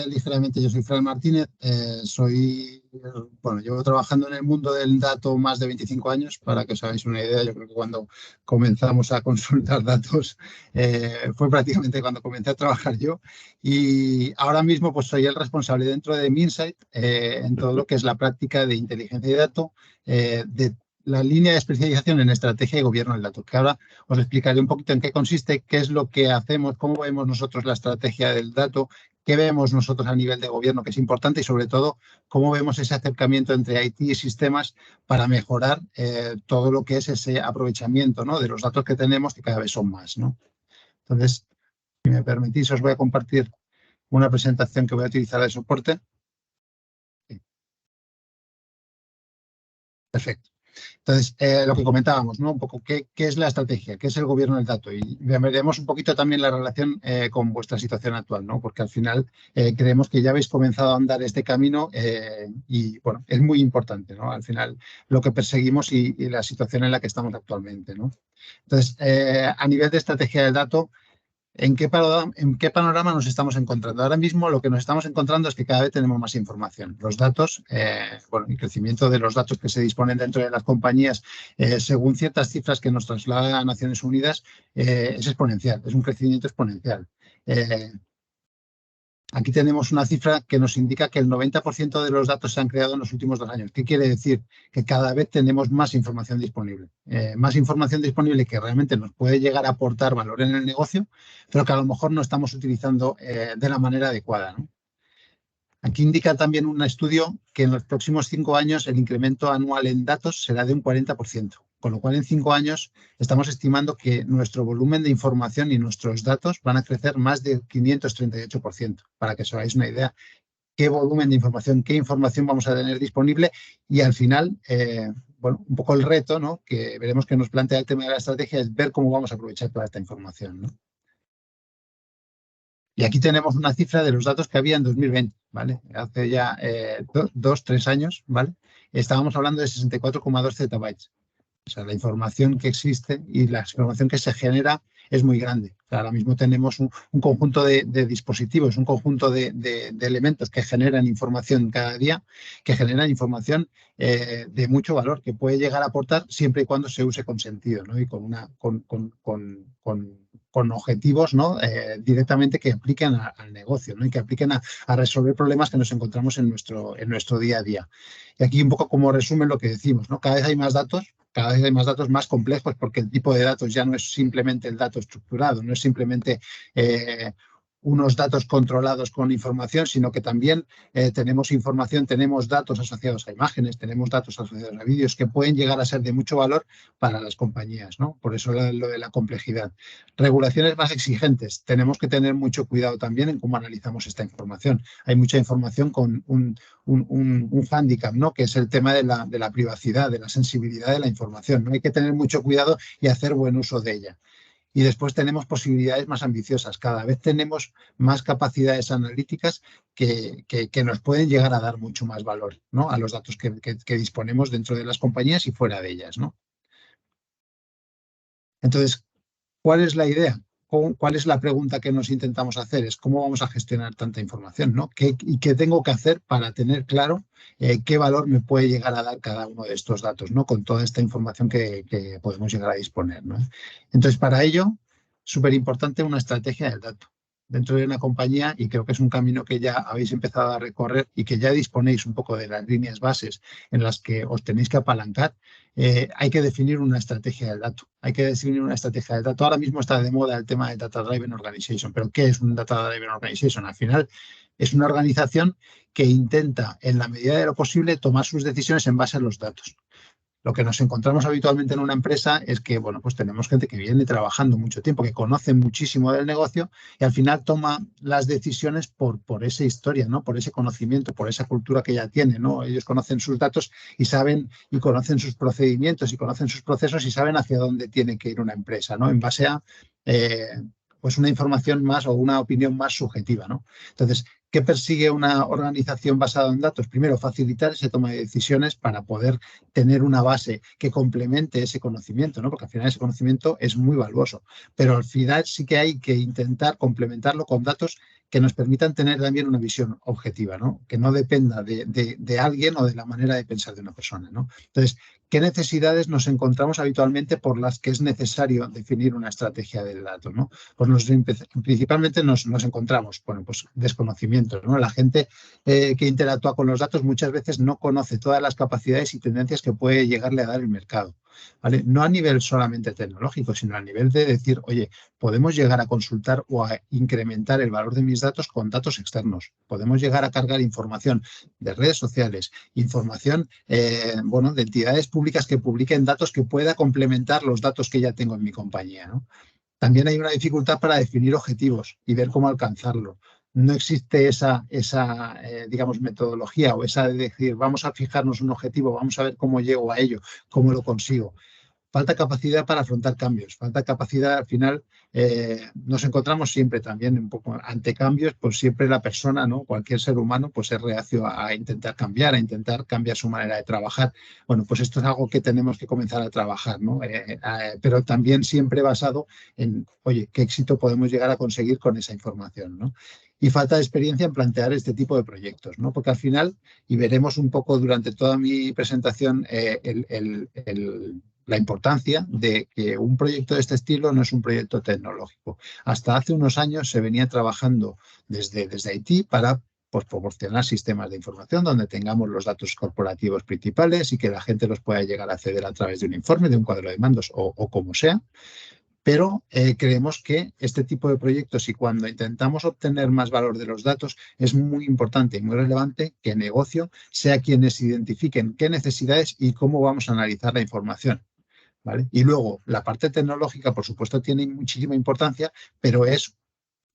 ligeramente, yo soy Fran Martínez, llevo trabajando en el mundo del dato más de 25 años, para que os hagáis una idea. Yo creo que cuando comenzamos a consultar datos fue prácticamente cuando comencé a trabajar yo, y ahora mismo pues soy el responsable dentro de Minsight en todo lo que es la práctica de inteligencia y dato, de la línea de especialización en estrategia y gobierno del dato, que ahora os explicaré un poquito en qué consiste, qué es lo que hacemos, cómo vemos nosotros la estrategia del dato, qué vemos nosotros a nivel de gobierno, que es importante, y sobre todo cómo vemos ese acercamiento entre IT y sistemas para mejorar todo lo que es ese aprovechamiento, ¿no?, de los datos que tenemos, que cada vez son más, ¿no? Entonces, si me permitís, os voy a compartir una presentación que voy a utilizar de soporte. Sí, perfecto. Entonces, lo que comentábamos, ¿no? Un poco qué es la estrategia, qué es el gobierno del dato. Y veremos un poquito también la relación con vuestra situación actual, ¿no? Porque al final creemos que ya habéis comenzado a andar este camino y, bueno, es muy importante, ¿no? Al final, lo que perseguimos y la situación en la que estamos actualmente, ¿no? Entonces, a nivel de estrategia del dato, en qué panorama nos estamos encontrando? Ahora mismo lo que nos estamos encontrando es que cada vez tenemos más información. Los datos, el crecimiento de los datos que se disponen dentro de las compañías, según ciertas cifras que nos traslada a Naciones Unidas, es exponencial, es un crecimiento exponencial. Eh, Aquí tenemos una cifra que nos indica que el 90% de los datos se han creado en los últimos 2 años. ¿Qué quiere decir? Que cada vez tenemos más información disponible. Más información disponible que realmente nos puede llegar a aportar valor en el negocio, pero que a lo mejor no estamos utilizando de la manera adecuada, ¿no? Aquí indica también un estudio que en los próximos 5 años el incremento anual en datos será de un 40%, con lo cual en 5 años estamos estimando que nuestro volumen de información y nuestros datos van a crecer más del 538%, para que os hagáis una idea qué volumen de información, qué información vamos a tener disponible, y al final, un poco el reto, ¿no?, que veremos que nos plantea el tema de la estrategia, es ver cómo vamos a aprovechar toda esta información, ¿no? Y aquí tenemos una cifra de los datos que había en 2020, ¿vale? Hace ya 2, 3 años, ¿vale? Estábamos hablando de 64,2 zettabytes. O sea, la información que existe y la información que se genera es muy grande. O sea, ahora mismo tenemos un conjunto de dispositivos, un conjunto de elementos que generan información cada día, que generan información de mucho valor, que puede llegar a aportar siempre y cuando se use con sentido, ¿no? Y con objetivos, ¿no?, directamente que apliquen al negocio, ¿no?, y que apliquen a resolver problemas que nos encontramos en nuestro día a día. Y aquí un poco como resumen lo que decimos, ¿no? Cada vez hay más datos, cada vez hay más datos más complejos, porque el tipo de datos ya no es simplemente el dato estructurado, no es simplemente unos datos controlados con información, sino que también tenemos información, tenemos datos asociados a imágenes, tenemos datos asociados a vídeos que pueden llegar a ser de mucho valor para las compañías, ¿no? Por eso lo de la complejidad. Regulaciones más exigentes. Tenemos que tener mucho cuidado también en cómo analizamos esta información. Hay mucha información con un hándicap, ¿no?, que es el tema de la privacidad, de la sensibilidad de la información, ¿no? Hay que tener mucho cuidado y hacer buen uso de ella. Y después tenemos posibilidades más ambiciosas. Cada vez tenemos más capacidades analíticas que nos pueden llegar a dar mucho más valor, ¿no?, a los datos que disponemos dentro de las compañías y fuera de ellas, ¿no? Entonces, ¿cuál es la idea? ¿Cuál es la pregunta que nos intentamos hacer? Es cómo vamos a gestionar tanta información, ¿no? ¿Y qué tengo que hacer para tener claro qué valor me puede llegar a dar cada uno de estos datos, ¿no?, con toda esta información que podemos llegar a disponer, ¿no? Entonces, para ello, súper importante una estrategia del dato dentro de una compañía, y creo que es un camino que ya habéis empezado a recorrer y que ya disponéis un poco de las líneas bases en las que os tenéis que apalancar. Hay que definir una estrategia del dato. Hay que definir una estrategia del dato. Ahora mismo está de moda el tema de Data Driven Organization, pero ¿qué es un Data Driven Organization? Al final es una organización que intenta, en la medida de lo posible, tomar sus decisiones en base a los datos. Lo que nos encontramos habitualmente en una empresa es que, bueno, pues tenemos gente que viene trabajando mucho tiempo, que conoce muchísimo del negocio y al final toma las decisiones por esa historia, ¿no?, por ese conocimiento, por esa cultura que ya tiene, ¿no? Ellos conocen sus datos y saben y conocen sus procedimientos y conocen sus procesos y saben hacia dónde tiene que ir una empresa, ¿no?, en base a pues una información más o una opinión más subjetiva, ¿no? Entonces, ¿Qué persigue una organización basada en datos? Primero, facilitar esa toma de decisiones para poder tener una base que complemente ese conocimiento, ¿no? Porque al final ese conocimiento es muy valioso, pero al final sí que hay que intentar complementarlo con datos que nos permitan tener también una visión objetiva, ¿no? Que no dependa de alguien o de la manera de pensar de una persona, ¿no? Entonces, ¿qué necesidades nos encontramos habitualmente por las que es necesario definir una estrategia del dato, ¿no? Pues principalmente nos encontramos, bueno, pues desconocimientos, ¿no? La gente que interactúa con los datos muchas veces no conoce todas las capacidades y tendencias que puede llegarle a dar el mercado, ¿vale? No a nivel solamente tecnológico, sino a nivel de decir, oye, podemos llegar a consultar o a incrementar el valor de mis datos con datos externos. Podemos llegar a cargar información de redes sociales, información, bueno, de entidades públicas que publiquen datos que pueda complementar los datos que ya tengo en mi compañía, ¿no? También hay una dificultad para definir objetivos y ver cómo alcanzarlo. No existe esa digamos, metodología o esa de decir, vamos a fijarnos un objetivo, vamos a ver cómo llego a ello, cómo lo consigo. Falta capacidad para afrontar cambios, falta capacidad, al final nos encontramos siempre también un poco ante cambios, pues siempre la persona, ¿no? Cualquier ser humano, pues es reacio a intentar cambiar su manera de trabajar. Bueno, pues esto es algo que tenemos que comenzar a trabajar, ¿no? Pero también siempre basado en, oye, ¿qué éxito podemos llegar a conseguir con esa información, ¿no? Y falta de experiencia en plantear este tipo de proyectos, ¿no? Porque al final, y veremos un poco durante toda mi presentación, la importancia de que un proyecto de este estilo no es un proyecto tecnológico. Hasta hace unos años se venía trabajando desde Haití para, pues, proporcionar sistemas de información donde tengamos los datos corporativos principales y que la gente los pueda llegar a acceder a través de un informe, de un cuadro de mandos o como sea. Pero creemos que este tipo de proyectos y cuando intentamos obtener más valor de los datos es muy importante y muy relevante que el negocio sea quienes identifiquen qué necesidades y cómo vamos a analizar la información. ¿Vale? Y luego, la parte tecnológica, por supuesto, tiene muchísima importancia, pero es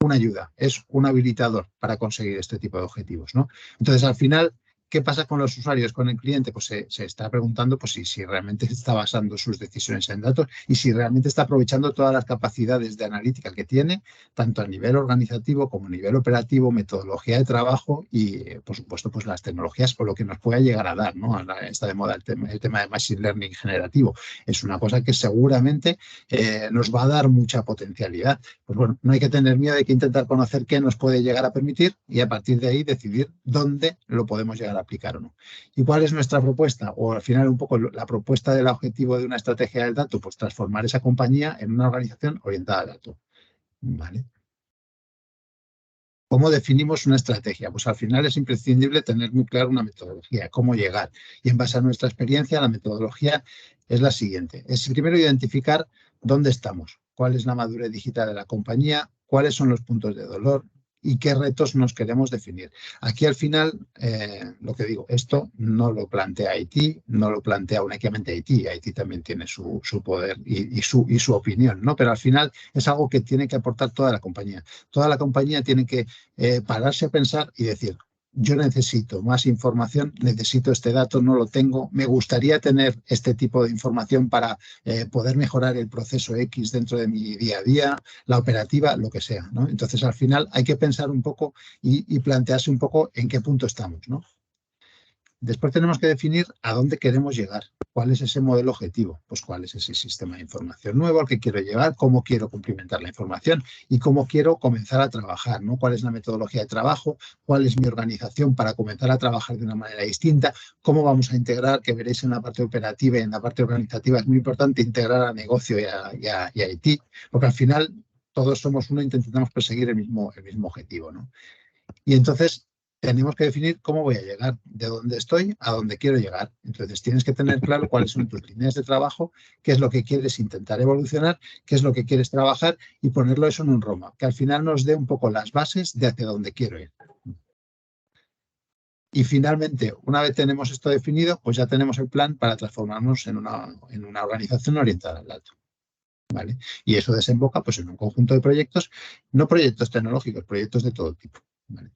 una ayuda, es un habilitador para conseguir este tipo de objetivos, ¿no? Entonces, al final, ¿qué pasa con los usuarios, con el cliente? Pues se está preguntando pues, si realmente está basando sus decisiones en datos y si realmente está aprovechando todas las capacidades de analítica que tiene, tanto a nivel organizativo como a nivel operativo, metodología de trabajo y, por supuesto, pues las tecnologías o lo que nos pueda llegar a dar, ¿no? Ahora está de moda el tema de Machine Learning generativo. Es una cosa que seguramente nos va a dar mucha potencialidad. Pues bueno, no hay que tener miedo, hay que intentar conocer qué nos puede llegar a permitir y a partir de ahí decidir dónde lo podemos llegar a aplicar o no. ¿Y cuál es nuestra propuesta? O al final un poco la propuesta del objetivo de una estrategia del dato, pues transformar esa compañía en una organización orientada al dato. ¿Vale? ¿Cómo definimos una estrategia? Pues al final es imprescindible tener muy claro una metodología, cómo llegar. Y en base a nuestra experiencia, la metodología es la siguiente. Es primero identificar dónde estamos, cuál es la madurez digital de la compañía, cuáles son los puntos de dolor y qué retos nos queremos definir. Aquí al final, lo que digo, esto no lo plantea Haití, no lo plantea únicamente Haití. Haití también tiene su poder y su opinión, ¿no? Pero al final es algo que tiene que aportar toda la compañía. Toda la compañía tiene que pararse a pensar y decir, yo necesito más información, necesito este dato, no lo tengo, me gustaría tener este tipo de información para poder mejorar el proceso X dentro de mi día a día, la operativa, lo que sea, ¿no? Entonces, al final hay que pensar un poco y plantearse un poco en qué punto estamos, ¿no? Después tenemos que definir a dónde queremos llegar, cuál es ese modelo objetivo, pues cuál es ese sistema de información nuevo al que quiero llegar, cómo quiero cumplimentar la información y cómo quiero comenzar a trabajar, ¿no? Cuál es la metodología de trabajo, cuál es mi organización para comenzar a trabajar de una manera distinta, cómo vamos a integrar, que veréis en la parte operativa y en la parte organizativa es muy importante integrar a negocio y a IT, porque al final todos somos uno e intentamos perseguir el mismo objetivo, ¿no? Y entonces tenemos que definir cómo voy a llegar, de dónde estoy a dónde quiero llegar. Entonces tienes que tener claro cuáles son tus líneas de trabajo, qué es lo que quieres intentar evolucionar, qué es lo que quieres trabajar y ponerlo eso en un roadmap, que al final nos dé un poco las bases de hacia dónde quiero ir. Y finalmente, una vez tenemos esto definido, pues ya tenemos el plan para transformarnos en una organización orientada al dato. ¿Vale? Y eso desemboca pues, en un conjunto de proyectos, no proyectos tecnológicos, proyectos de todo tipo. ¿Vale?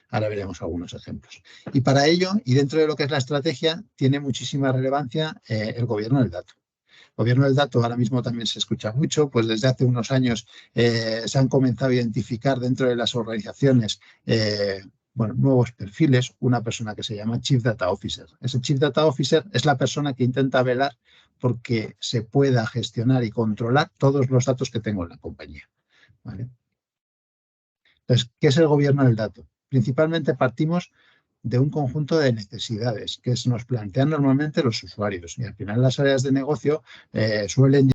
Ahora veremos algunos ejemplos. Y para ello, y dentro de lo que es la estrategia, tiene muchísima relevancia el gobierno del dato. El gobierno del dato ahora mismo también se escucha mucho, pues desde hace unos años se han comenzado a identificar dentro de las organizaciones bueno, nuevos perfiles, una persona que se llama Chief Data Officer. Ese Chief Data Officer es la persona que intenta velar porque se pueda gestionar y controlar todos los datos que tengo en la compañía, ¿vale? Entonces, ¿qué es el gobierno del dato? Principalmente partimos de un conjunto de necesidades que nos plantean normalmente los usuarios y al final las áreas de negocio suelen